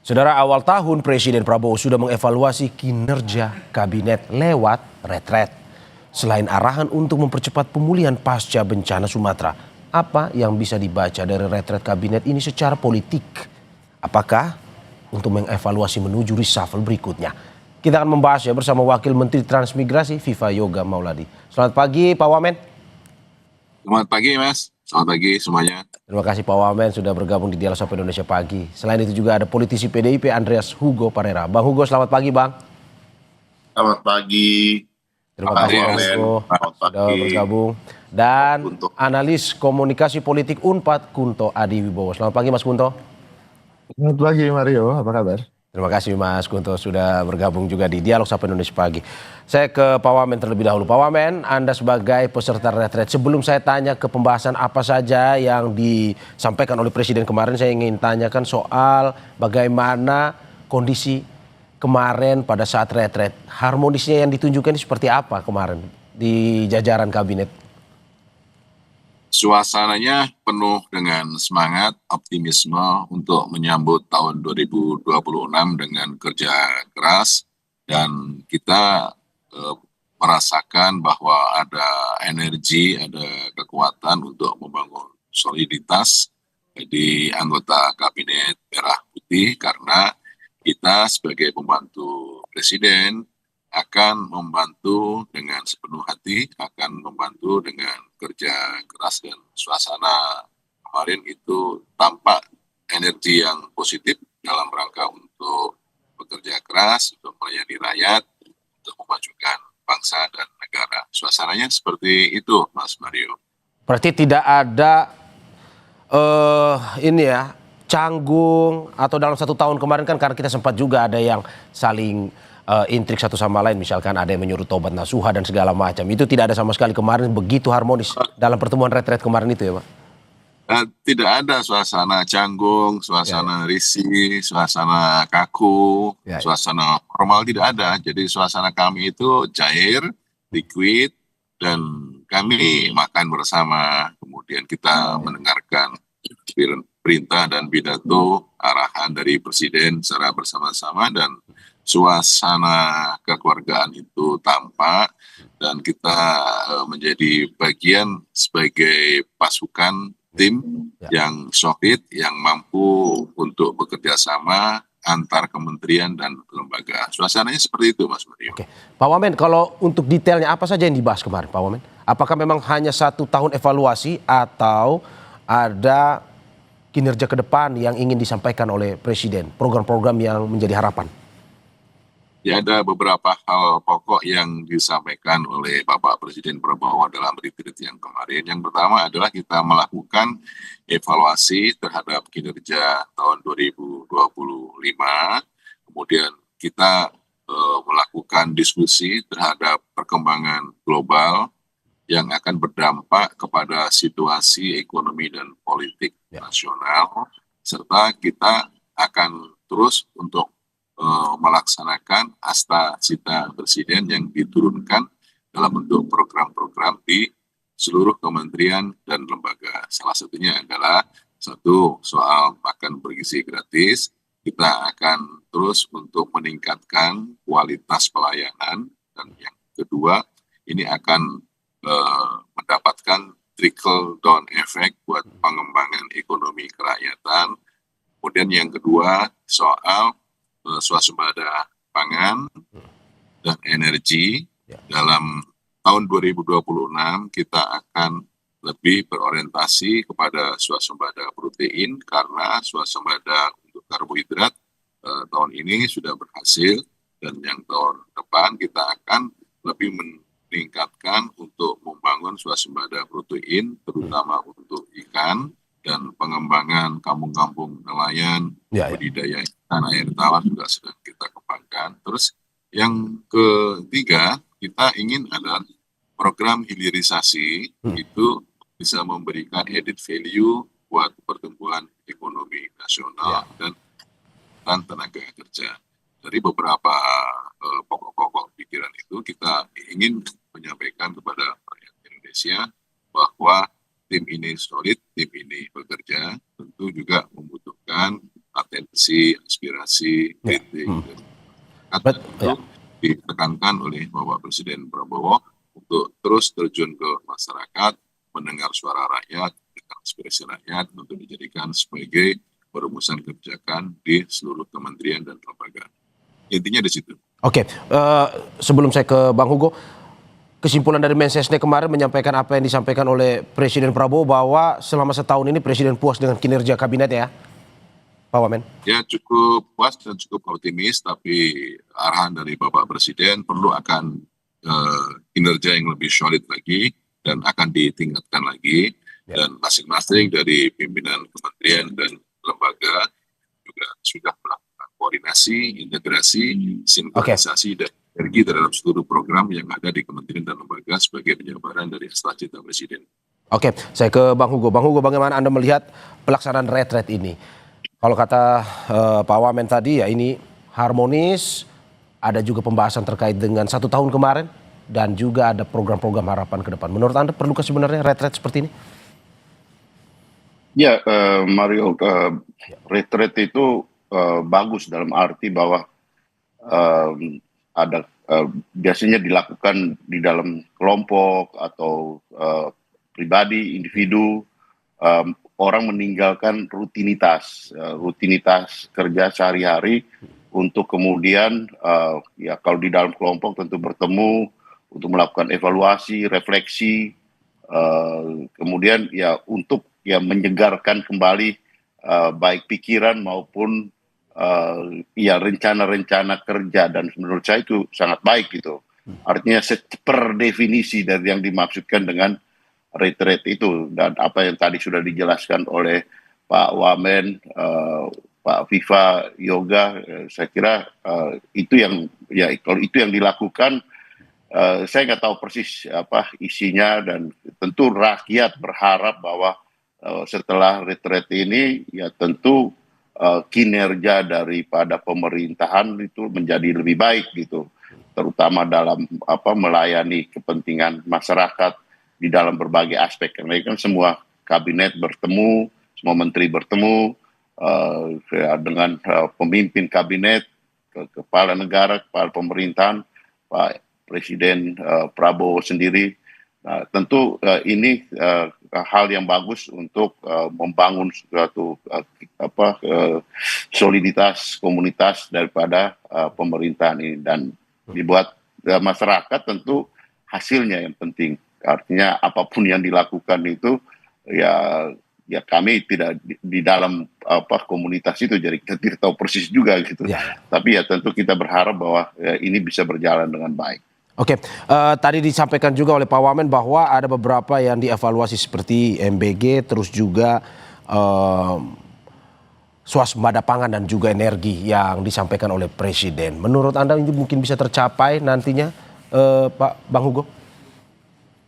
Saudara, awal tahun Presiden Prabowo sudah mengevaluasi kinerja kabinet lewat retret. Selain arahan untuk mempercepat pemulihan pasca bencana Sumatera, apa yang bisa dibaca dari retret kabinet ini secara politik? Apakah untuk mengevaluasi menuju reshuffle berikutnya? Kita akan membahasnya bersama Wakil Menteri Transmigrasi Viva Yoga Mauladi. Selamat pagi Pak Wamen. Selamat pagi Mas, selamat pagi semuanya. Terima kasih Pak Wamen sudah bergabung di Dialog Sapa Indonesia Pagi. Selain itu juga ada politisi PDIP Andreas Hugo Parera. Bang Hugo, selamat pagi Bang. Selamat pagi. Terima Pak kasih Bang Wamen. Hugo Selamat sudah pagi. bergabung. Dan Kunto. analis komunikasi politik Unpad Kunto Adi Wibowo. Selamat pagi Mas Kunto. Selamat pagi Mario, apa kabar? Terima kasih Mas Kunto sudah bergabung juga di Dialog Sapa Indonesia Pagi. Saya ke Pak Wamen terlebih dahulu. Pak Wamen, Anda sebagai peserta retret, sebelum saya tanya ke pembahasan apa saja yang disampaikan oleh Presiden kemarin, saya ingin tanyakan soal bagaimana kondisi kemarin pada saat retret. Harmonisnya yang ditunjukkan ini seperti apa kemarin di jajaran kabinet? Suasananya penuh dengan semangat, optimisme untuk menyambut tahun 2026 dengan kerja keras dan kita merasakan bahwa ada energi, ada kekuatan untuk membangun soliditas di anggota Kabinet Merah Putih karena kita sebagai pembantu Presiden akan membantu dengan sepenuh hati, akan membantu dengan kerja keras dan suasana kemarin itu tampak energi yang positif dalam rangka untuk bekerja keras, untuk melayani rakyat, untuk memajukan bangsa dan negara. Suasananya seperti itu, Mas Mario. Berarti tidak ada canggung atau dalam satu tahun kemarin kan karena kita sempat juga ada yang saling intrik satu sama lain, misalkan ada yang menyuruh tobat nasuha dan segala macam. Itu tidak ada sama sekali kemarin, begitu harmonis dalam pertemuan retret kemarin itu ya Pak? Tidak ada suasana canggung, suasana risih, suasana kaku, suasana formal tidak ada. Jadi suasana kami itu cair, liquid, dan kami makan bersama. Kemudian kita mendengarkan perintah dan pidato arahan dari Presiden secara bersama-sama dan suasana kekeluargaan itu tampak dan kita menjadi bagian sebagai pasukan tim yang solid, yang mampu untuk bekerja sama antar kementerian dan lembaga. Suasananya seperti itu Mas Mario. Oke. Pak Wamen, kalau untuk detailnya apa saja yang dibahas kemarin Pak Wamen? Apakah memang hanya 1 tahun evaluasi atau ada kinerja ke depan yang ingin disampaikan oleh Presiden, program-program yang menjadi harapan? Ya, ada beberapa hal pokok yang disampaikan oleh Bapak Presiden Prabowo dalam retreat yang kemarin. Yang pertama adalah kita melakukan evaluasi terhadap kinerja tahun 2025. Kemudian kita melakukan diskusi terhadap perkembangan global yang akan berdampak kepada situasi ekonomi dan politik nasional. Serta kita akan terus untuk melaksanakan asta cita Presiden yang diturunkan dalam bentuk program-program di seluruh kementerian dan lembaga. Salah satunya adalah satu soal makan bergizi gratis. Kita akan terus untuk meningkatkan kualitas pelayanan dan yang kedua ini akan mendapatkan trickle down effect buat pengembangan ekonomi kerakyatan. Kemudian yang kedua soal swasembada pangan dan energi. Dalam tahun 2026 kita akan lebih berorientasi kepada swasembada protein karena swasembada untuk karbohidrat tahun ini sudah berhasil dan yang tahun depan kita akan lebih meningkatkan untuk membangun swasembada protein terutama untuk ikan dan pengembangan kampung-kampung nelayan, budidaya ikan air tawar juga sedang kita kembangkan. Terus yang ketiga kita ingin ada program hilirisasi itu bisa memberikan added value buat pertumbuhan ekonomi nasional dan tenaga kerja. Dari beberapa pokok-pokok pikiran itu kita ingin menyampaikan kepada rakyat Indonesia bahwa tim ini solid, tim ini bekerja, tentu juga membutuhkan atensi, aspirasi, Ya. kritik, dan Bet- itu ditekankan oleh Bapak Presiden Prabowo untuk terus terjun ke masyarakat, mendengar suara rakyat, mendengar aspirasi rakyat untuk dijadikan sebagai perumusan kebijakan di seluruh kementerian dan lembaga. Intinya di situ. Oke, sebelum saya ke Bang Hugo, kesimpulan dari Mensesnek kemarin menyampaikan apa yang disampaikan oleh Presiden Prabowo bahwa selama setahun ini Presiden puas dengan kinerja kabinet ya, Pak Wamen? Ya cukup puas dan cukup optimis, tapi arahan dari Bapak Presiden perlu akan kinerja yang lebih solid lagi dan akan ditingkatkan lagi. Ya. Dan masing-masing dari pimpinan kementerian dan lembaga juga sudah melakukan koordinasi, integrasi, sinkronisasi dan energi terhadap seluruh program yang ada di kementerian dan lembaga sebagai penjabaran dari cita Presiden. Oke, saya ke Bang Hugo. Bang Hugo, bagaimana Anda melihat pelaksanaan retret ini? Kalau kata Pak Wamen tadi ya ini harmonis, ada juga pembahasan terkait dengan 1 tahun kemarin dan juga ada program-program harapan ke depan. Menurut Anda perlukah sebenarnya retret seperti ini? Ya, Mario, retret itu bagus dalam arti bahwa ada biasanya dilakukan di dalam kelompok atau pribadi, individu, orang meninggalkan rutinitas kerja sehari-hari untuk kemudian ya kalau di dalam kelompok tentu bertemu untuk melakukan evaluasi, refleksi, kemudian ya untuk ya menyegarkan kembali baik pikiran maupun ya rencana-rencana kerja, dan menurut saya itu sangat baik gitu. Artinya per definisi dari yang dimaksudkan dengan retret itu, dan apa yang tadi sudah dijelaskan oleh Pak Wamen, Pak Viva Yoga, saya kira itu yang ya kalau itu yang dilakukan, saya nggak tahu persis apa isinya, dan tentu rakyat berharap bahwa setelah retret ini ya tentu kinerja daripada pemerintahan itu menjadi lebih baik gitu, terutama dalam apa melayani kepentingan masyarakat di dalam berbagai aspek. Karena kan semua kabinet bertemu, semua menteri bertemu dengan pemimpin kabinet, kepala negara, kepala pemerintahan, Pak Presiden Prabowo sendiri. Nah, tentu ini hal yang bagus untuk membangun suatu soliditas komunitas daripada pemerintahan ini, dan dibuat masyarakat tentu hasilnya yang penting. Artinya apapun yang dilakukan itu ya kami tidak di dalam komunitas itu, jadi kita tidak tahu persis juga gitu. Ya. Tapi ya tentu kita berharap bahwa ini bisa berjalan dengan baik. Oke, tadi disampaikan juga oleh Pak Wamen bahwa ada beberapa yang dievaluasi seperti MBG, terus juga swasembada pangan dan juga energi yang disampaikan oleh Presiden. Menurut Anda ini mungkin bisa tercapai nantinya, Pak Bang Hugo?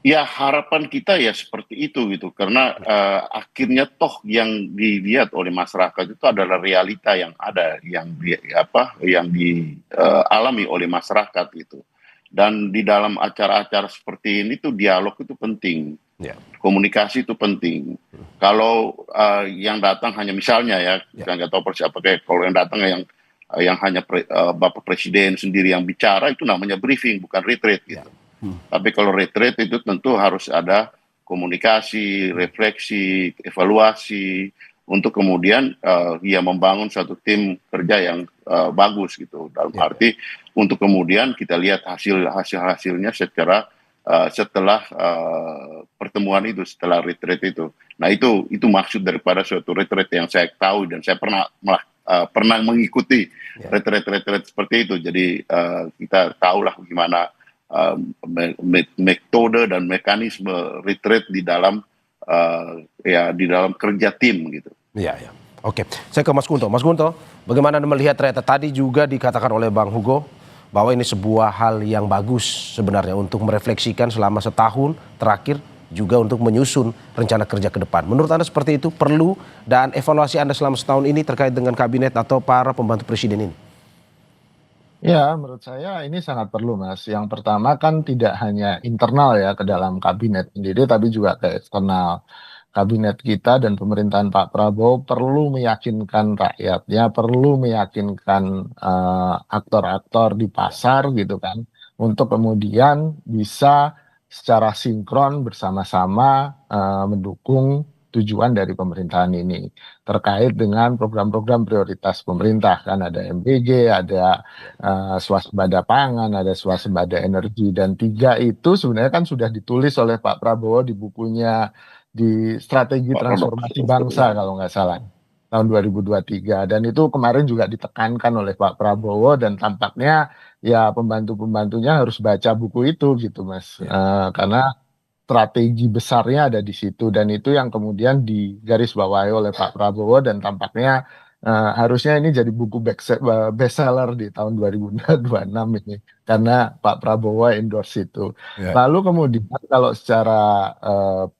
Ya harapan kita ya seperti itu gitu, karena akhirnya toh yang dilihat oleh masyarakat itu adalah realita yang ada, yang dialami oleh masyarakat gitu. Dan di dalam acara-acara seperti ini tuh dialog itu penting, komunikasi itu penting. Kalau yang datang hanya misalnya ya, saya nggak tahu persis apakah kalau yang datang yang hanya Bapak Presiden sendiri yang bicara, itu namanya briefing bukan retreat gitu. Tapi kalau retreat itu tentu harus ada komunikasi, refleksi, evaluasi untuk kemudian ya membangun satu tim kerja yang bagus gitu. Dalam arti untuk kemudian kita lihat hasilnya setelah pertemuan itu, setelah retreat itu. Nah itu maksud daripada suatu retreat yang saya tahu, dan saya pernah mengikuti retreat seperti itu. Jadi kita tahulah gimana metode dan mekanisme retreat di dalam di dalam kerja tim gitu. Iya. Oke, saya ke Mas Gunto. Mas Gunto, bagaimana Anda melihat ternyata tadi juga dikatakan oleh Bang Hugo bahwa ini sebuah hal yang bagus sebenarnya untuk merefleksikan selama setahun terakhir, juga untuk menyusun rencana kerja ke depan. Menurut Anda seperti itu perlu, dan evaluasi Anda selama setahun ini terkait dengan kabinet atau para pembantu presiden ini? Ya, menurut saya ini sangat perlu, Mas. Yang pertama kan tidak hanya internal ya ke dalam kabinet sendiri, tapi juga ke eksternal. kabinet kita dan pemerintahan Pak Prabowo perlu meyakinkan rakyatnya, perlu meyakinkan aktor-aktor di pasar gitu kan, untuk kemudian bisa secara sinkron bersama-sama mendukung tujuan dari pemerintahan ini terkait dengan program-program prioritas pemerintah kan, ada MBG, ada swasembada pangan, ada swasembada energi, dan tiga itu sebenarnya kan sudah ditulis oleh Pak Prabowo di bukunya di Strategi Pak Prabowo. Transformasi Bangsa kalau nggak salah tahun 2023, dan itu kemarin juga ditekankan oleh Pak Prabowo, dan tampaknya ya pembantu-pembantunya harus baca buku itu gitu Mas. Karena strategi besarnya ada di situ, dan itu yang kemudian digarisbawahi oleh Pak Prabowo, dan tampaknya harusnya ini jadi buku bestseller di tahun 2026 ini karena Pak Prabowo endorse itu. Ya. Lalu kemudian kalau secara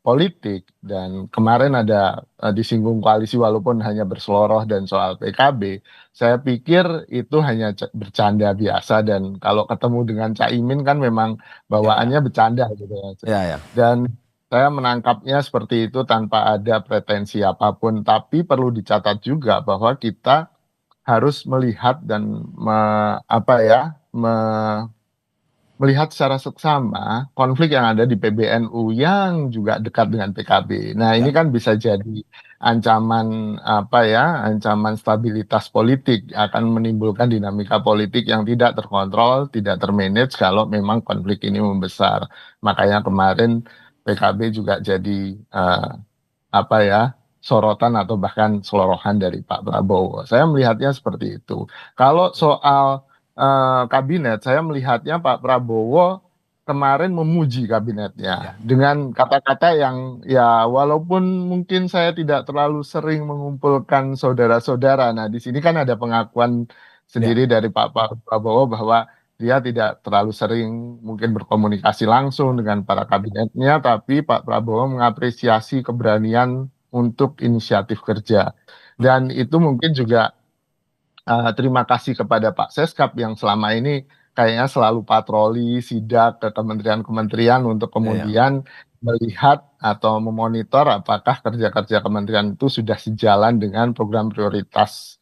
politik, dan kemarin ada disinggung koalisi walaupun hanya berseloroh dan soal PKB, saya pikir itu hanya bercanda biasa, dan kalau ketemu dengan Caimin kan memang bawaannya bercanda gitu ya. Ya. Dan saya menangkapnya seperti itu tanpa ada pretensi apapun. Tapi perlu dicatat juga bahwa kita harus melihat dan melihat secara seksama konflik yang ada di PBNU yang juga dekat dengan PKB. Nah, ini kan bisa jadi ancaman ancaman stabilitas politik, akan menimbulkan dinamika politik yang tidak terkontrol, tidak termanage kalau memang konflik ini membesar. Makanya kemarin PKB juga jadi sorotan atau bahkan selorohan dari Pak Prabowo. Saya melihatnya seperti itu. Kalau soal kabinet, saya melihatnya Pak Prabowo kemarin memuji kabinetnya dengan kata-kata yang ya walaupun mungkin saya tidak terlalu sering mengumpulkan saudara-saudara. Nah, di sini kan ada pengakuan sendiri dari Pak Prabowo bahwa dia tidak terlalu sering mungkin berkomunikasi langsung dengan para kabinetnya, tapi Pak Prabowo mengapresiasi keberanian untuk inisiatif kerja. Dan itu mungkin juga terima kasih kepada Pak Seskap yang selama ini kayaknya selalu patroli, sidak ke kementerian-kementerian untuk kemudian melihat atau memonitor apakah kerja-kerja kementerian itu sudah sejalan dengan program prioritas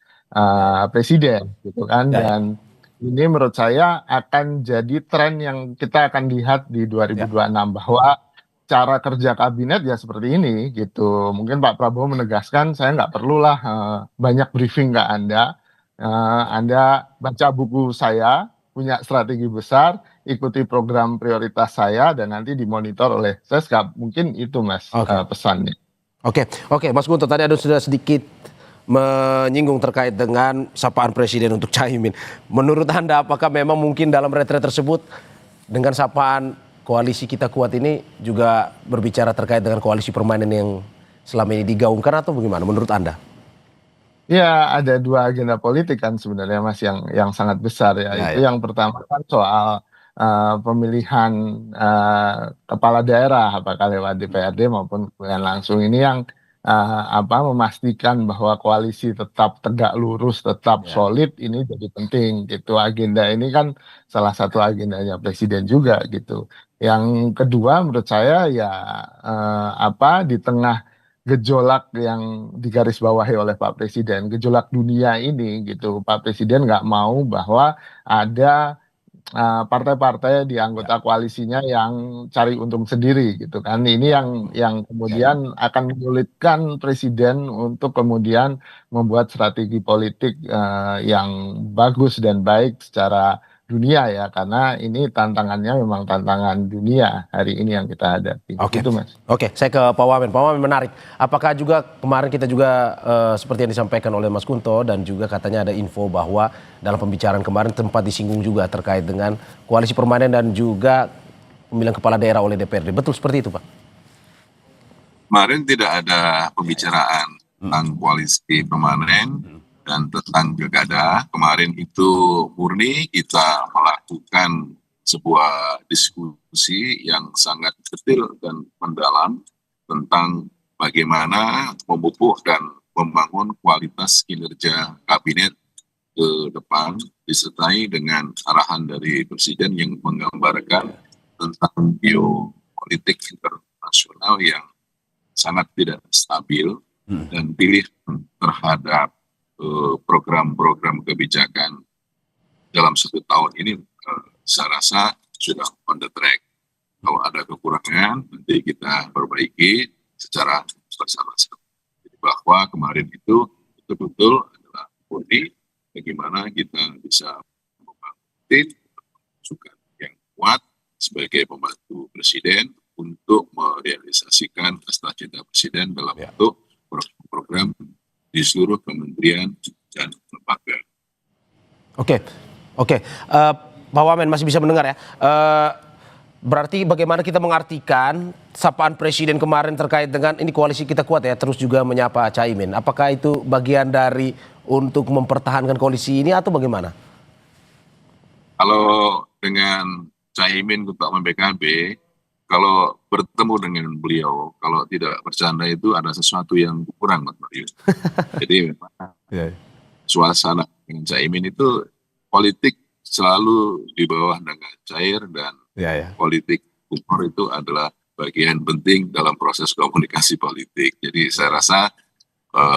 presiden gitu kan. Dan ini menurut saya akan jadi tren yang kita akan lihat di 2026 bahwa cara kerja kabinet ya seperti ini gitu. Mungkin Pak Prabowo menegaskan saya nggak perlulah banyak briefing ke Anda. Anda baca buku saya, punya strategi besar, ikuti program prioritas saya, dan nanti dimonitor oleh Seskap. Mungkin itu Mas pesannya. Oke, Mas Guntur, tadi ada sudah sedikit menyinggung terkait dengan sapaan Presiden untuk Caimin. Menurut Anda apakah memang mungkin dalam retret tersebut dengan sapaan koalisi kita kuat ini juga berbicara terkait dengan koalisi permanen yang selama ini digaungkan atau bagaimana menurut Anda? Ya, ada dua agenda politik kan sebenarnya Mas yang sangat besar ya. Itu yang pertama kan soal pemilihan kepala daerah apakah lewat DPRD maupun pemilihan langsung, ini yang memastikan bahwa koalisi tetap tegak lurus, tetap solid, ini jadi penting gitu. Agenda ini kan salah satu agendanya Presiden juga gitu. Yang kedua menurut saya ya di tengah gejolak yang digarisbawahi oleh Pak Presiden, gejolak dunia ini gitu, Pak Presiden nggak mau bahwa ada partai-partai di anggota koalisinya yang cari untung sendiri gitu kan. Ini yang kemudian akan menyulitkan Presiden untuk kemudian membuat strategi politik yang bagus dan baik secara dunia ya, karena ini tantangannya memang tantangan dunia hari ini yang kita hadapi. Itu Mas. Oke, saya ke Pak Wamen. Pak Wamen, menarik. Apakah juga kemarin kita juga seperti yang disampaikan oleh Mas Kunto dan juga katanya ada info bahwa dalam pembicaraan kemarin tempat disinggung juga terkait dengan koalisi permanen dan juga pemilihan kepala daerah oleh DPRD. Betul seperti itu, Pak? Kemarin tidak ada pembicaraan tentang koalisi permanen dan tentang pilkada. Kemarin itu murni kita melakukan sebuah diskusi yang sangat detail dan mendalam tentang bagaimana memupuk dan membangun kualitas kinerja kabinet ke depan, disertai dengan arahan dari Presiden yang menggambarkan tentang geopolitik internasional yang sangat tidak stabil dan pilihan terhadap program-program kebijakan dalam 1 tahun ini saya rasa sudah on the track. Kalau ada kekurangan nanti kita perbaiki secara bersama-sama. Jadi bahwa kemarin itu betul-betul adalah murni bagaimana kita bisa membangun tim masukan yang kuat sebagai pembantu presiden untuk merealisasikan cita-cita presiden dalam bentuk program di seluruh kementerian dan lembaga. Oke. Pak Wamen masih bisa mendengar ya. Berarti bagaimana kita mengartikan sapaan presiden kemarin terkait dengan ini koalisi kita kuat ya, terus juga menyapa Caimin. Apakah itu bagian dari untuk mempertahankan koalisi ini atau bagaimana? Kalau dengan Caimin Ketua Umum PKB, kalau bertemu dengan beliau, kalau tidak bercanda itu ada sesuatu yang kurang, Mas Mario. Jadi memang suasana dengan Caimin itu politik selalu di bawah dengan cair dan politik humor itu adalah bagian penting dalam proses komunikasi politik. Jadi saya rasa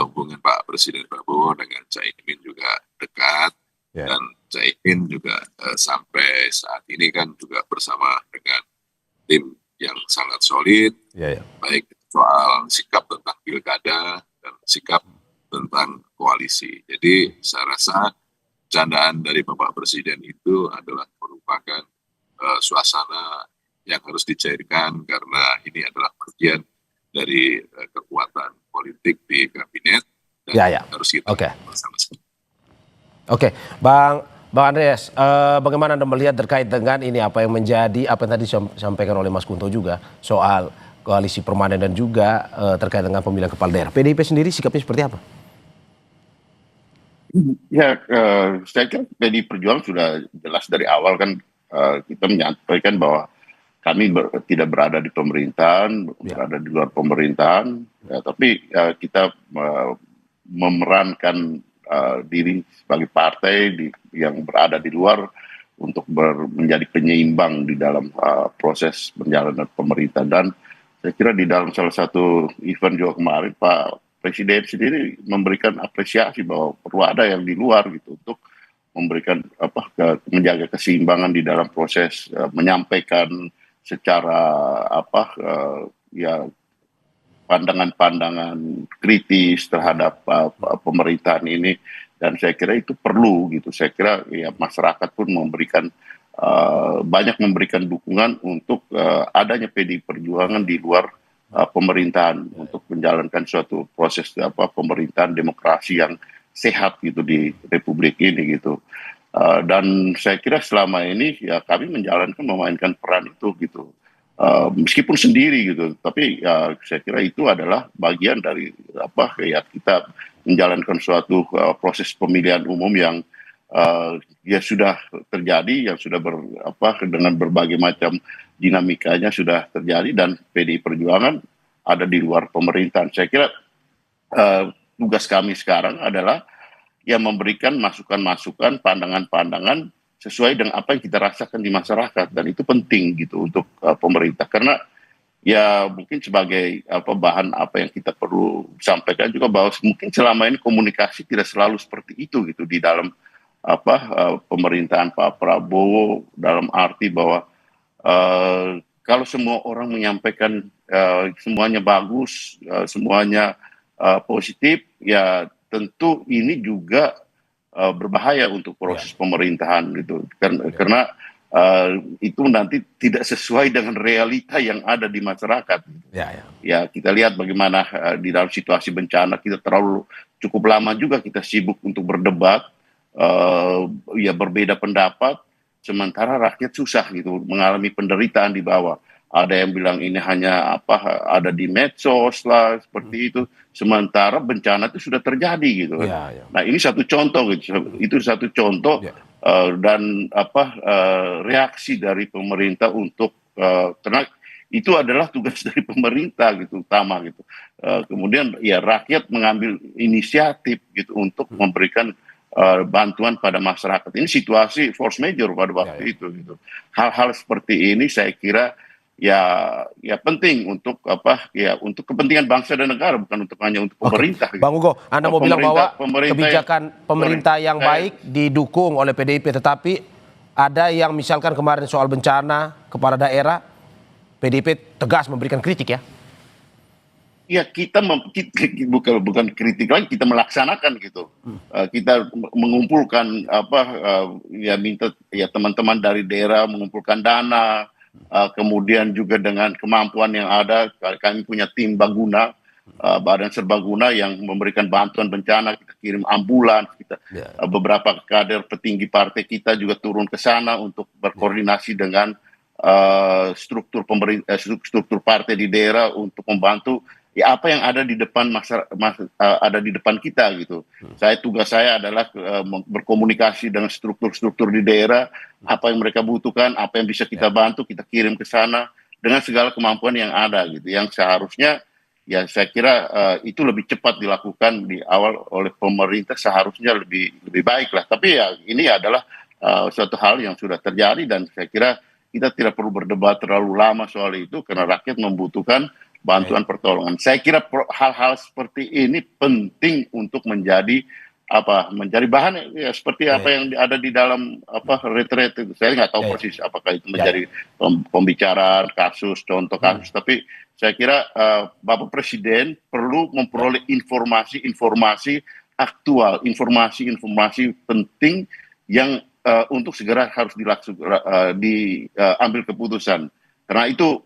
hubungan Pak Presiden Prabowo dengan Caimin juga dekat dan Caimin juga sampai saat ini kan juga bersama dengan tim yang sangat solid, baik soal sikap tentang pilkada dan sikap tentang koalisi. Jadi saya rasa candaan dari Bapak Presiden itu adalah merupakan suasana yang harus dicairkan karena ini adalah bagian dari kekuatan politik di kabinet dan harus kita bersama-sama. Oke, Bang Andreas, bagaimana Anda melihat terkait dengan ini apa yang tadi disampaikan oleh Mas Kunto juga soal koalisi permanen dan juga terkait dengan pemilihan kepala daerah. PDIP sendiri sikapnya seperti apa? Ya, saya kira PDI Perjuangan sudah jelas dari awal kan kita menyampaikan bahwa kami tidak berada di pemerintahan, berada di luar pemerintahan, tapi kita memerankan diri sebagai partai yang berada di luar untuk menjadi penyeimbang di dalam proses perjalanan pemerintah. Dan saya kira di dalam salah satu event juga kemarin Pak Presiden sendiri memberikan apresiasi bahwa perlu ada yang di luar gitu untuk memberikan menjaga keseimbangan di dalam proses menyampaikan secara pandangan-pandangan kritis terhadap pemerintahan ini, dan saya kira itu perlu gitu. Saya kira ya masyarakat pun banyak memberikan dukungan untuk adanya PDI Perjuangan di luar pemerintahan untuk menjalankan suatu proses pemerintahan demokrasi yang sehat gitu di Republik ini gitu. Dan saya kira selama ini ya kami memainkan peran itu gitu. Meskipun sendiri gitu, tapi saya kira itu adalah bagian dari kita menjalankan suatu proses pemilihan umum yang ya sudah terjadi, yang sudah dengan berbagai macam dinamikanya sudah terjadi, dan PDI Perjuangan ada di luar pemerintahan. Saya kira tugas kami sekarang adalah yang memberikan masukan-masukan, pandangan-pandangan sesuai dengan apa yang kita rasakan di masyarakat, dan itu penting gitu untuk pemerintah, karena ya mungkin sebagai bahan apa yang kita perlu sampaikan juga bahwa mungkin selama ini komunikasi tidak selalu seperti itu gitu di dalam pemerintahan Pak Prabowo, dalam arti bahwa kalau semua orang menyampaikan semuanya bagus, semuanya positif, ya tentu ini juga berbahaya untuk proses pemerintahan gitu, karena itu nanti tidak sesuai dengan realita yang ada di masyarakat. Ya kita lihat bagaimana di dalam situasi bencana kita cukup lama juga kita sibuk untuk berdebat, ya berbeda pendapat, sementara rakyat susah gitu, mengalami penderitaan di bawah. Ada yang bilang ini hanya ada di medsos lah seperti itu, sementara bencana itu sudah terjadi gitu. Nah ini satu contoh gitu. Itu satu contoh dan reaksi dari pemerintah untuk karena itu adalah tugas dari pemerintah gitu utama gitu. Kemudian ya rakyat mengambil inisiatif gitu untuk memberikan bantuan pada masyarakat. Ini situasi force majeure pada waktu itu gitu. Hal-hal seperti ini saya kira ya penting untuk untuk kepentingan bangsa dan negara, bukan hanya untuk pemerintah. Bang Hugo, Anda mau bilang bahwa kebijakan pemerintah yang sorry. baik didukung oleh PDIP, tetapi ada yang misalkan kemarin soal bencana kepala daerah, PDIP tegas memberikan kritik ya? Ya kita bukan kritik lagi, kita melaksanakan gitu. Kita mengumpulkan minta ya teman-teman dari daerah mengumpulkan dana, kemudian juga dengan kemampuan yang ada kami punya tim Baguna, Badan Serbaguna yang memberikan bantuan bencana, kita kirim ambulans, beberapa kader petinggi partai kita juga turun ke sana untuk berkoordinasi dengan struktur struktur partai di daerah untuk membantu ya apa yang ada di depan ada di depan kita gitu. Tugas saya adalah berkomunikasi dengan struktur-struktur di daerah, apa yang mereka butuhkan, apa yang bisa kita bantu, kita kirim ke sana dengan segala kemampuan yang ada gitu. Yang seharusnya ya saya kira itu lebih cepat dilakukan di awal oleh pemerintah, seharusnya lebih baik lah. Tapi ya ini adalah suatu hal yang sudah terjadi dan saya kira kita tidak perlu berdebat terlalu lama soal itu karena rakyat membutuhkan bantuan pertolongan. Saya kira hal-hal seperti ini penting untuk menjadi bahan ya seperti apa yang ada di dalam retret itu. Saya nggak tahu persis apakah itu menjadi pembicaraan kasus, contoh kasus, tapi saya kira Bapak Presiden perlu memperoleh informasi aktual, informasi penting yang untuk segera harus diambil keputusan. Karena itu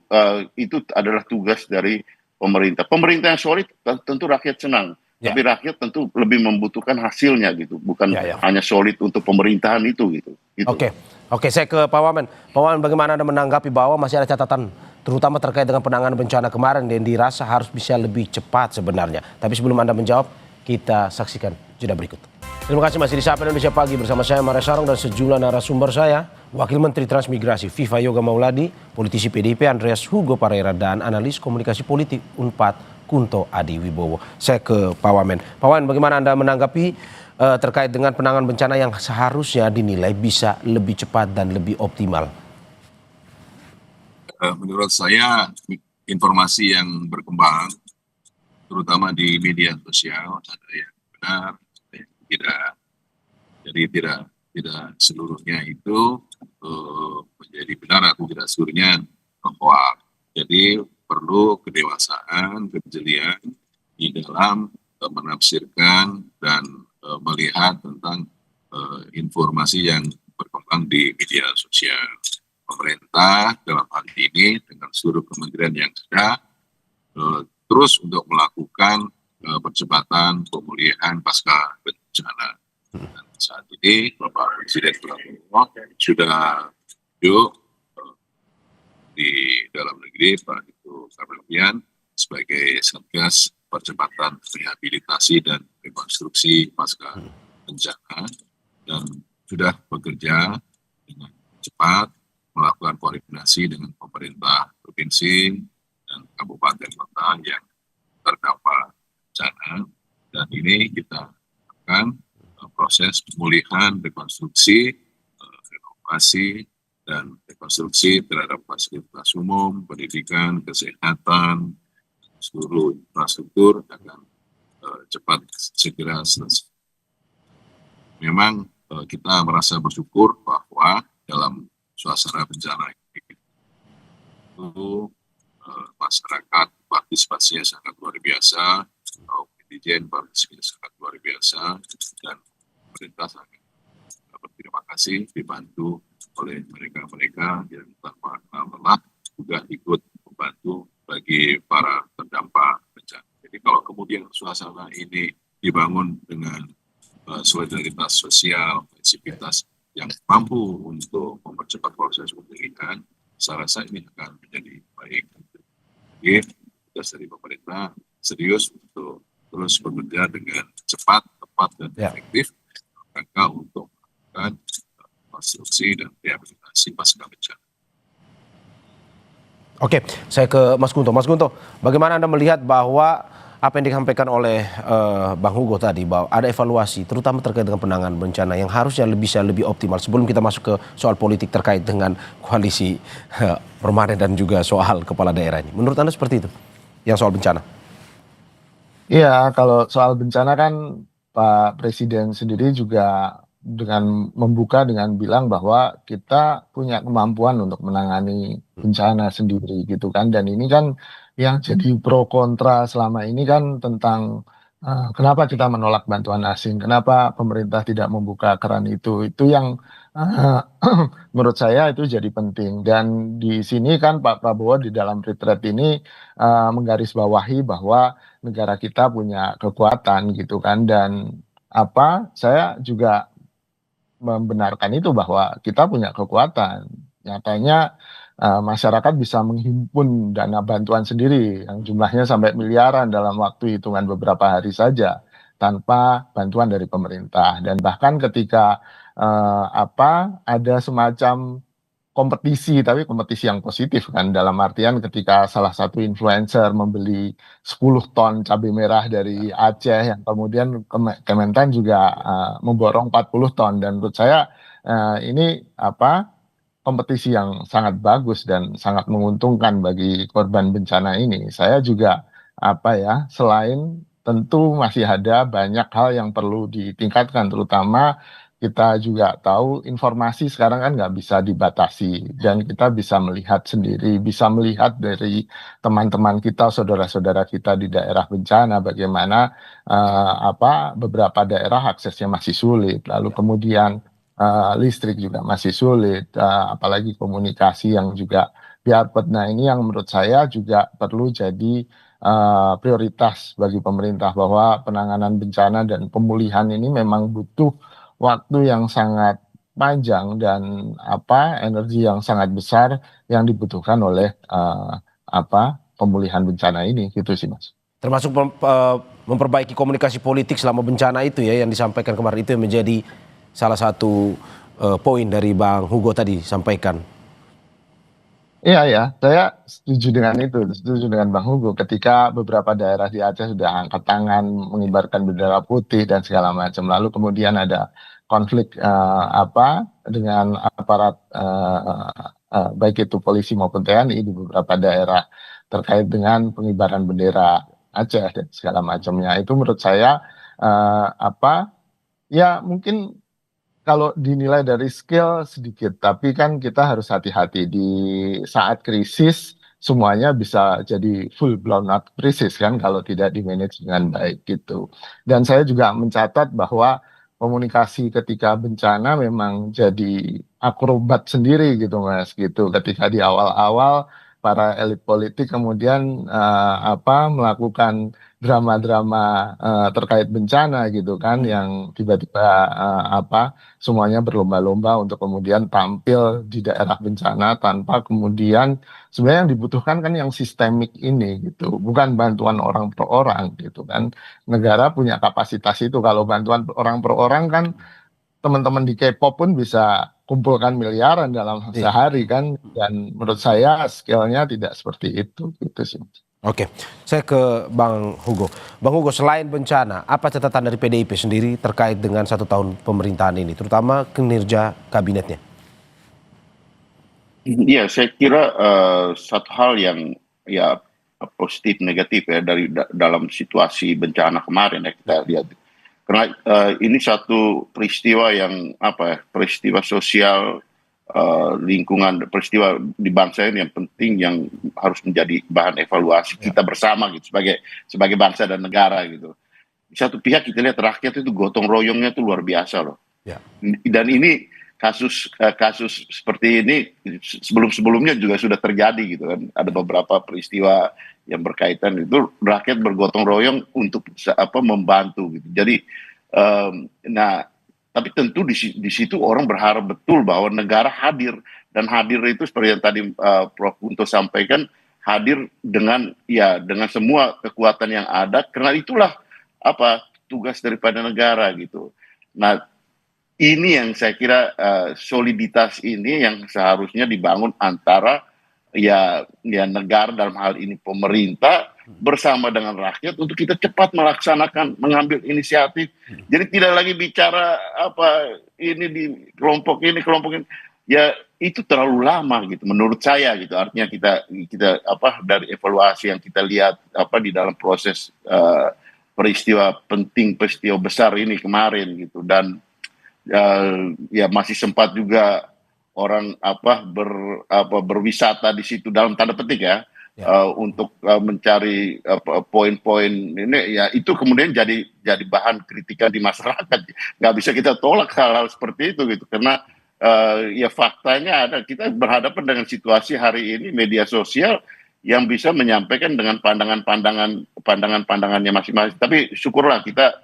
adalah tugas dari pemerintah. Pemerintah yang solid tentu rakyat senang, tapi rakyat tentu lebih membutuhkan hasilnya gitu, bukan hanya solid untuk pemerintahan itu gitu. Oke, saya ke Pak Wamen. Pak Wamen, bagaimana Anda menanggapi bahwa masih ada catatan, terutama terkait dengan penanganan bencana kemarin dan dirasa harus bisa lebih cepat sebenarnya. Tapi sebelum Anda menjawab, kita saksikan jeda berikut. Terima kasih masih di Sapa Indonesia Pagi bersama saya Maria Sarong dan sejumlah narasumber saya, Wakil Menteri Transmigrasi Viva Yoga Mauladi, politisi PDIP Andreas Hugo Pareira, dan analis komunikasi politik Unpad Kunto Adi Wibowo. Saya ke Pak Wamen. Pak Wamen, bagaimana Anda menanggapi terkait dengan penanganan bencana yang seharusnya dinilai bisa lebih cepat dan lebih optimal? Menurut saya informasi yang berkembang, terutama di media sosial, ada yang benar, tidak, jadi tidak seluruhnya itu menjadi benar atau tidak seluruhnya hoax. Jadi perlu kedewasaan, kejelian di dalam menafsirkan dan melihat tentang informasi yang berkembang di media sosial. Pemerintah dalam hal ini dengan seluruh kementerian yang ada terus untuk melakukan percepatan pemulihan pasca bencana. Dan saat ini Bapak Presiden Prabowo sudah duduk di dalam negeri Pak Tito Karnavian sebagai Satgas Percepatan Rehabilitasi dan Rekonstruksi pasca bencana dan sudah bekerja dengan cepat melakukan koordinasi dengan pemerintah provinsi dan kabupaten kota yang terdampak bencana, dan ini kita akan proses pemulihan, rekonstruksi, renovasi, dan rekonstruksi terhadap fasilitas umum, pendidikan, kesehatan, seluruh infrastruktur akan cepat segera selesai. Memang kita merasa bersyukur bahwa dalam suasana bencana itu masyarakat partisipasinya sangat luar biasa, netizen partisipasinya sangat luar biasa, dan pemerintah sangat berterima kasih dibantu oleh mereka-mereka yang tanpa lelah juga ikut membantu bagi para terdampak bencana. Jadi kalau kemudian suasana ini dibangun dengan solidaritas sosial, fleksibilitas yang mampu untuk mempercepat proses pemulihan, saya rasa ini akan menjadi baik. Jadi tugas dari pemerintah serius untuk terus bekerja dengan cepat, tepat, dan efektif rangka untuk melakukan konstruksi dan rehabilitasi pasca bencana. Oke, saya ke Mas Gunto. Mas Gunto, bagaimana Anda melihat bahwa apa yang disampaikan oleh Bang Hugo tadi bahwa ada evaluasi terutama terkait dengan penanganan bencana yang harusnya bisa lebih optimal sebelum kita masuk ke soal politik terkait dengan koalisi permanen dan juga soal kepala daerah ini. Menurut Anda seperti itu yang soal bencana? Iya, kalau soal bencana kan Pak Presiden sendiri juga dengan membuka dengan bilang bahwa kita punya kemampuan untuk menangani bencana sendiri gitu kan. Dan ini kan yang jadi pro kontra selama ini kan tentang kenapa kita menolak bantuan asing, kenapa pemerintah tidak membuka keran itu. Itu yang uh, menurut saya itu jadi penting. Dan di sini kan Pak Prabowo di dalam retreat ini menggarisbawahi bahwa negara kita punya kekuatan gitu kan. Dan saya juga membenarkan itu bahwa kita punya kekuatan. Nyatanya masyarakat bisa menghimpun dana bantuan sendiri yang jumlahnya sampai miliaran dalam waktu hitungan beberapa hari saja tanpa bantuan dari pemerintah. Dan bahkan ketika ada semacam kompetisi, tapi kompetisi yang positif kan, dalam artian ketika salah satu influencer membeli 10 ton cabai merah dari Aceh yang kemudian Kementan juga memborong 40 ton. Dan menurut saya ini kompetisi yang sangat bagus dan sangat menguntungkan bagi korban bencana ini. Saya juga selain tentu masih ada banyak hal yang perlu ditingkatkan, terutama kita juga tahu informasi sekarang kan nggak bisa dibatasi dan kita bisa melihat sendiri, bisa melihat dari teman-teman kita, saudara-saudara kita di daerah bencana bagaimana beberapa daerah aksesnya masih sulit, lalu kemudian listrik juga masih sulit, apalagi komunikasi yang juga biarpet. Nah, ini yang menurut saya juga perlu jadi prioritas bagi pemerintah bahwa penanganan bencana dan pemulihan ini memang butuh waktu yang sangat panjang dan energi yang sangat besar yang dibutuhkan oleh pemulihan bencana ini gitu sih Mas. Termasuk memperbaiki komunikasi politik selama bencana itu ya yang disampaikan kemarin itu yang menjadi salah satu poin dari Bang Hugo tadi sampaikan. Iya ya, saya setuju dengan itu, setuju dengan Bang Hugo ketika beberapa daerah di Aceh sudah angkat tangan, mengibarkan bendera putih dan segala macam. Lalu kemudian ada konflik dengan aparat baik itu polisi maupun TNI di beberapa daerah terkait dengan pengibaran bendera Aceh dan segala macamnya. Itu menurut saya ya mungkin kalau dinilai dari skill sedikit, tapi kan kita harus hati-hati di saat krisis semuanya bisa jadi full blown out krisis kan kalau tidak di-manage dengan baik gitu. Dan saya juga mencatat bahwa komunikasi ketika bencana memang jadi akrobat sendiri gitu Mas gitu. Ketika di awal-awal para elit politik kemudian melakukan drama-drama terkait bencana gitu kan yang tiba-tiba semuanya berlomba-lomba untuk kemudian tampil di daerah bencana tanpa kemudian sebenarnya yang dibutuhkan kan yang sistemik ini gitu, bukan bantuan orang per orang gitu kan. Negara punya kapasitas itu, kalau bantuan orang per orang kan teman-teman di K-pop pun bisa kumpulkan miliaran dalam sehari kan, dan menurut saya skillnya tidak seperti itu gitu sih. Oke, saya ke Bang Hugo. Bang Hugo, selain bencana, apa catatan dari PDIP sendiri terkait dengan 1 tahun pemerintahan ini, terutama kinerja kabinetnya? Iya, saya kira satu hal yang ya positif negatif ya dalam situasi bencana kemarin ya kita lihat. Karena ini satu peristiwa yang peristiwa sosial, lingkungan, peristiwa di bangsa ini yang penting yang harus menjadi bahan evaluasi kita bersama gitu sebagai bangsa dan negara gitu. Di satu pihak kita lihat rakyat itu gotong royongnya itu luar biasa loh. Ya. Dan ini kasus seperti ini sebelum-sebelumnya juga sudah terjadi gitu kan. Ada beberapa peristiwa yang berkaitan itu rakyat bergotong royong untuk membantu gitu. Jadi tapi tentu di situ orang berharap betul bahwa negara hadir, dan hadir itu seperti yang tadi Prof Kunto sampaikan, hadir dengan semua kekuatan yang ada, karena itulah tugas daripada negara gitu. Nah, ini yang saya kira soliditas ini yang seharusnya dibangun antara ya negara, dalam hal ini pemerintah bersama dengan rakyat untuk kita cepat melaksanakan, mengambil inisiatif. Jadi tidak lagi bicara apa ini di kelompok ini ya itu terlalu lama gitu menurut saya gitu. Artinya kita apa dari evaluasi yang kita lihat apa di dalam proses peristiwa penting, peristiwa besar ini kemarin gitu. Dan ya masih sempat juga orang berwisata di situ dalam tanda petik ya, untuk mencari poin-poin ini, ya itu kemudian jadi bahan kritikan di masyarakat. Nggak bisa kita tolak hal-hal seperti itu gitu, karena ya faktanya ada, kita berhadapan dengan situasi hari ini media sosial yang bisa menyampaikan dengan pandangannya masing-masing. Tapi syukurlah kita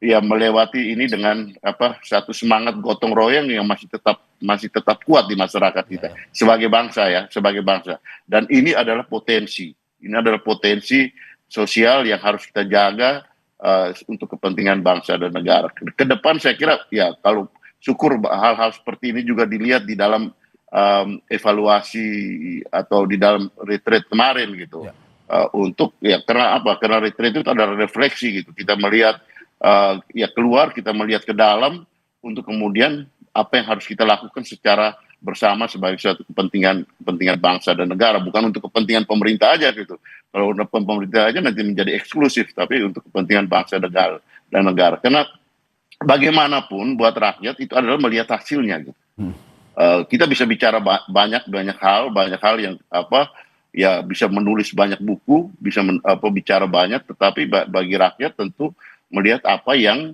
ya melewati ini dengan satu semangat gotong royong yang masih tetap kuat di masyarakat kita sebagai bangsa ya, sebagai bangsa. Dan ini adalah potensi sosial yang harus kita jaga untuk kepentingan bangsa dan negara. Ke depan saya kira ya, kalau syukur hal-hal seperti ini juga dilihat di dalam evaluasi atau di dalam retreat kemarin gitu. Untuk ya karena retreat itu adalah refleksi gitu. Kita melihat ya keluar, kita melihat ke dalam untuk kemudian apa yang harus kita lakukan secara bersama sebagai suatu kepentingan bangsa dan negara, bukan untuk kepentingan pemerintah aja gitu. Kalau untuk pemerintah aja nanti menjadi eksklusif, tapi untuk kepentingan bangsa dan negara. Karena bagaimanapun buat rakyat itu adalah melihat hasilnya gitu. Kita bisa bicara banyak hal yang ya bisa menulis banyak buku, bisa bicara banyak, tetapi bagi rakyat tentu melihat apa yang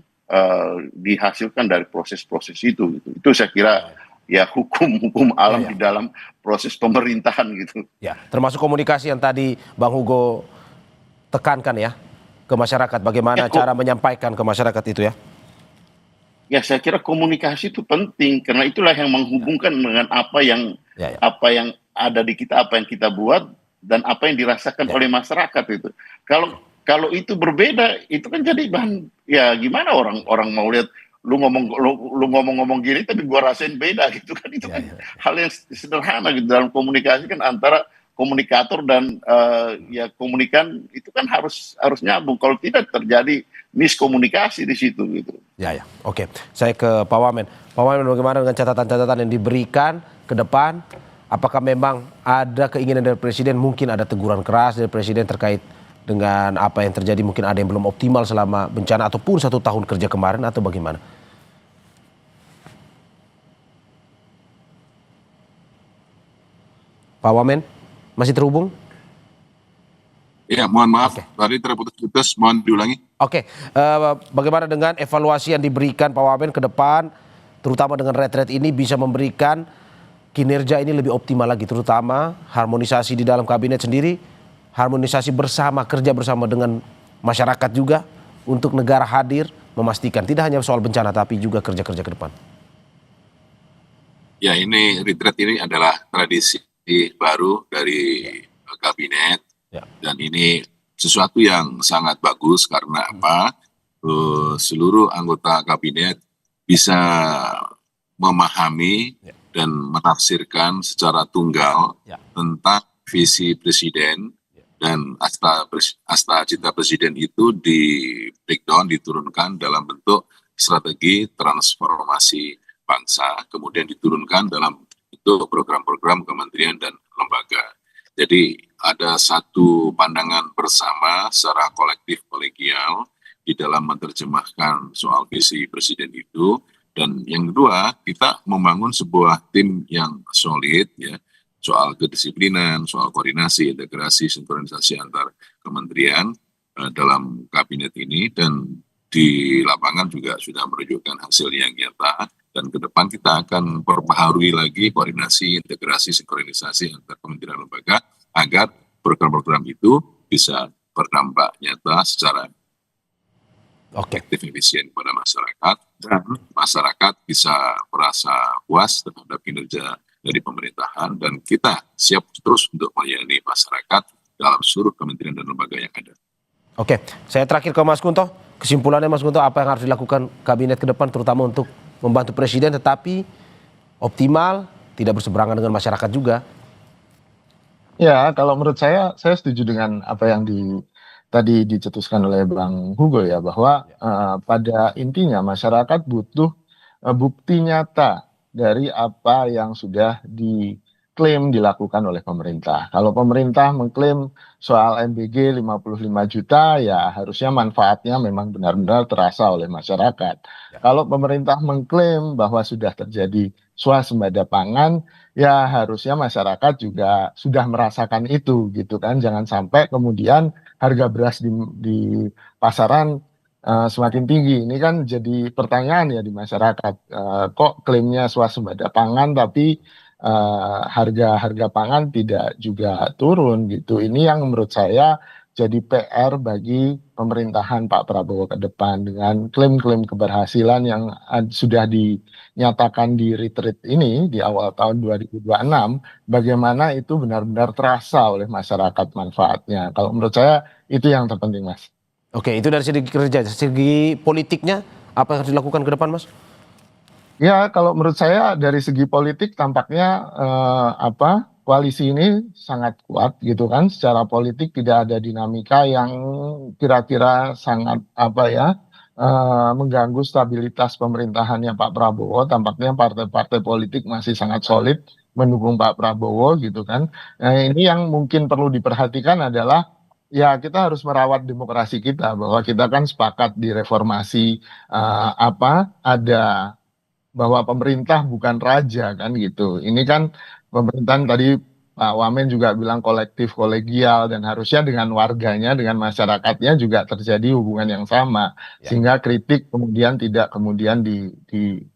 dihasilkan dari proses-proses itu gitu. Itu saya kira ya hukum alam di dalam proses pemerintahan gitu. Ya, termasuk komunikasi yang tadi Bang Hugo tekankan ya ke masyarakat, bagaimana cara menyampaikan ke masyarakat itu ya. Ya, saya kira komunikasi itu penting karena itulah yang menghubungkan dengan apa yang ada di kita, apa yang kita buat dan apa yang dirasakan oleh masyarakat itu. Kalau itu berbeda, itu kan jadi bahan ya gimana orang mau lihat lu ngomong gini tapi gua rasain beda gitu kan. Itu kan hal yang sederhana gitu dalam komunikasi kan, antara komunikator dan ya komunikan itu kan harus nyambung. Kalau tidak terjadi miskomunikasi di situ gitu. Ya. Oke. Saya ke Pak Wamen. Pak Wamen, bagaimana dengan catatan-catatan yang diberikan ke depan? Apakah memang ada keinginan dari Presiden, mungkin ada teguran keras dari Presiden terkait dengan apa yang terjadi, mungkin ada yang belum optimal selama bencana ataupun 1 tahun kerja kemarin, atau bagaimana? Pak Wamen, masih terhubung? Ya, mohon maaf, tadi terputus-putus, mohon diulangi. Oke, bagaimana dengan evaluasi yang diberikan Pak Wamen ke depan, terutama dengan retret ini bisa memberikan kinerja ini lebih optimal lagi, terutama harmonisasi di dalam kabinet sendiri, harmonisasi bersama, kerja bersama dengan masyarakat juga untuk negara hadir, memastikan tidak hanya soal bencana tapi juga kerja-kerja ke depan. Ya, ini retreat ini adalah tradisi baru dari kabinet. Dan ini sesuatu yang sangat bagus karena apa? Seluruh anggota kabinet bisa memahami dan menafsirkan secara tunggal tentang visi presiden, dan asta cita presiden itu di breakdown, diturunkan dalam bentuk strategi transformasi bangsa, kemudian diturunkan dalam bentuk program-program kementerian dan lembaga. Jadi ada satu pandangan bersama secara kolektif kolegial di dalam menerjemahkan soal visi presiden itu. Dan yang kedua, kita membangun sebuah tim yang solid ya, soal kedisiplinan, soal koordinasi, integrasi, sinkronisasi antar kementerian dalam kabinet ini, dan di lapangan juga sudah menunjukkan hasil yang nyata. Dan ke depan kita akan perbaharui lagi koordinasi, integrasi, sinkronisasi antar kementerian lembaga agar program-program itu bisa berdampak nyata secara efektif, efisien kepada masyarakat, dan masyarakat bisa merasa puas terhadap kinerja dari pemerintahan, dan kita siap terus untuk melayani masyarakat dalam seluruh kementerian dan lembaga yang ada. Oke, saya terakhir ke Mas Kunto. Kesimpulannya Mas Kunto, apa yang harus dilakukan kabinet ke depan terutama untuk membantu presiden tetapi optimal, tidak berseberangan dengan masyarakat juga? Ya, kalau menurut saya setuju dengan apa yang tadi dicetuskan oleh Bang Hugo ya, bahwa pada intinya masyarakat butuh bukti nyata dari apa yang sudah diklaim dilakukan oleh pemerintah. Kalau pemerintah mengklaim soal MBG 55 juta, ya harusnya manfaatnya memang benar-benar terasa oleh masyarakat. Ya. Kalau pemerintah mengklaim bahwa sudah terjadi swasembada pangan, ya harusnya masyarakat juga sudah merasakan itu gitu kan. Jangan sampai kemudian harga beras di pasaran semakin tinggi. Ini kan jadi pertanyaan ya di masyarakat. Kok klaimnya swasembada pangan tapi harga-harga pangan tidak juga turun gitu. Ini yang menurut saya jadi PR bagi pemerintahan Pak Prabowo ke depan dengan klaim-klaim keberhasilan yang sudah dinyatakan di retreat ini di awal tahun 2026, bagaimana itu benar-benar terasa oleh masyarakat manfaatnya. Kalau menurut saya itu yang terpenting, Mas. Oke, itu dari segi kerja, segi politiknya apa yang harus dilakukan ke depan, Mas? Ya, kalau menurut saya dari segi politik tampaknya koalisi ini sangat kuat gitu kan. Secara politik tidak ada dinamika yang kira-kira sangat mengganggu stabilitas pemerintahannya Pak Prabowo. Tampaknya partai-partai politik masih sangat solid mendukung Pak Prabowo gitu kan. Nah, ini yang mungkin perlu diperhatikan adalah ya kita harus merawat demokrasi kita, bahwa kita kan sepakat di reformasi ada bahwa pemerintah bukan raja kan gitu. Ini kan pemerintahan tadi Pak Wamen juga bilang kolektif kolegial, dan harusnya dengan warganya, dengan masyarakatnya juga terjadi hubungan yang sama, Ya. sehingga kritik kemudian tidak kemudian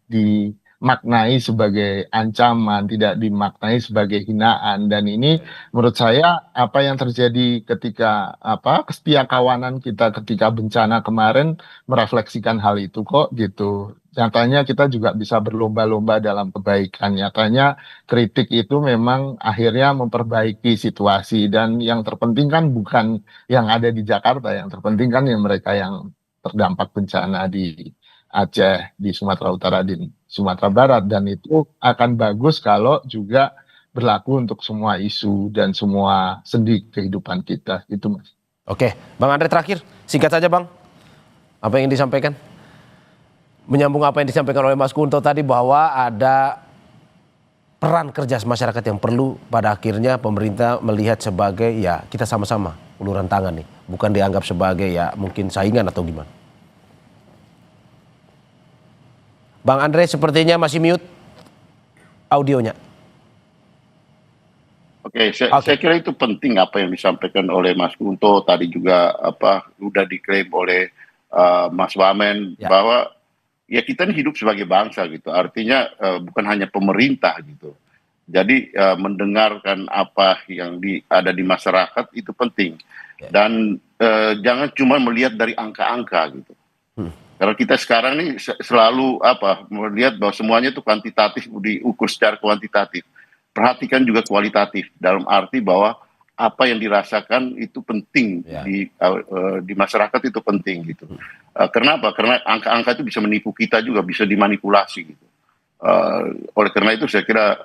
dimaknai sebagai ancaman, tidak dimaknai sebagai hinaan. Dan ini menurut saya apa yang terjadi ketika kesetiakawanan kita ketika bencana kemarin merefleksikan hal itu kok gitu. Nyatanya kita juga bisa berlomba-lomba dalam kebaikan. Nyatanya kritik itu memang akhirnya memperbaiki situasi. Dan yang terpenting kan bukan yang ada di Jakarta, yang terpenting kan yang mereka yang terdampak bencana di Aceh, di Sumatera Utara, di Sumatera Barat. Dan itu akan bagus kalau juga berlaku untuk semua isu dan semua sendi kehidupan kita. Gitu, Mas. Oke, Bang Andre terakhir, singkat saja Bang, apa yang disampaikan? Menyambung apa yang disampaikan oleh Mas Kunto tadi bahwa ada peran kerja masyarakat yang perlu pada akhirnya pemerintah melihat sebagai ya kita sama-sama uluran tangan nih, bukan dianggap sebagai ya mungkin saingan atau gimana. Bang Andre sepertinya masih mute audionya. Oke, saya kira itu penting apa yang disampaikan oleh Mas Kunto tadi, juga udah diklaim oleh Mas Wamen, Ya. bahwa ya kita ini hidup sebagai bangsa gitu. Artinya bukan hanya pemerintah gitu. Jadi mendengarkan apa yang ada di masyarakat itu penting. Dan jangan cuma melihat dari angka-angka gitu. Karena kita sekarang ini selalu melihat bahwa semuanya itu kuantitatif, diukur secara kuantitatif. Perhatikan juga kualitatif, dalam arti bahwa apa yang dirasakan itu penting di masyarakat, itu penting gitu. Kenapa? Karena angka-angka itu bisa menipu kita juga, bisa dimanipulasi gitu. Oleh karena itu saya kira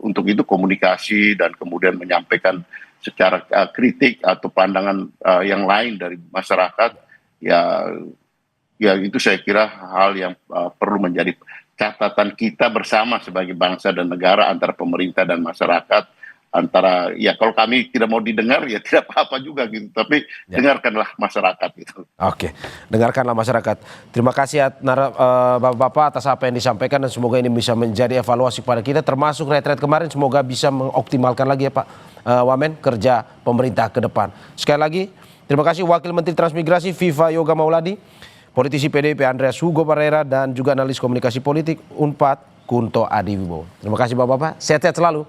untuk itu komunikasi dan kemudian menyampaikan secara kritik atau pandangan yang lain dari masyarakat, ya itu saya kira hal yang perlu menjadi catatan kita bersama sebagai bangsa dan negara, antara pemerintah dan masyarakat, antara ya kalau kami tidak mau didengar ya tidak apa-apa juga gitu, tapi dengarkanlah masyarakat gitu. Oke, dengarkanlah masyarakat. Terima kasih Bapak-bapak atas apa yang disampaikan, dan semoga ini bisa menjadi evaluasi pada kita, termasuk retret kemarin, semoga bisa mengoptimalkan lagi ya Pak Wamen kerja pemerintah ke depan. Sekali lagi terima kasih Wakil Menteri Transmigrasi Viva Yoga Mauladi, politisi PDIP Andreas Hugo Barrera, dan juga analis komunikasi politik Unpad Kunto Adiwibowo. Terima kasih Bapak-bapak, sehat-sehat selalu.